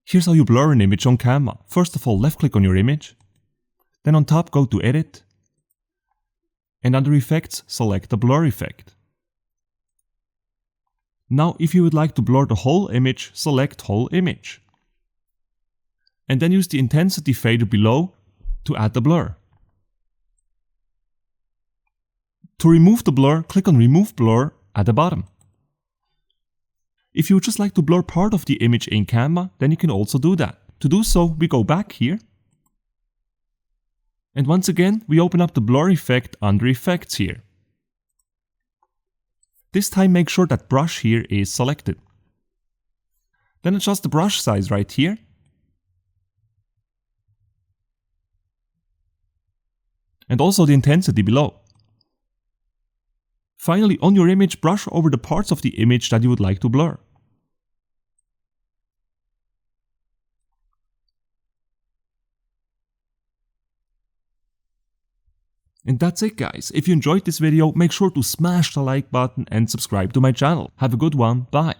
Here's how you blur an image on Canva. First of all, left click on your image. Then on top go to Edit. And under Effects, select the blur effect. Now if you would like to blur the whole image, select Whole Image. And then use the intensity fader below to add the blur. To remove the blur, click on Remove Blur at the bottom. If you would just like to blur part of the image in Canva, then you can also do that. To do so, we go back here. And once again, we open up the blur effect under Effects here. This time make sure that brush here is selected. Then adjust the brush size right here. And also the intensity below. Finally, on your image, brush over the parts of the image that you would like to blur. And that's it guys. If you enjoyed this video, make sure to smash the like button and subscribe to my channel. Have a good one, bye!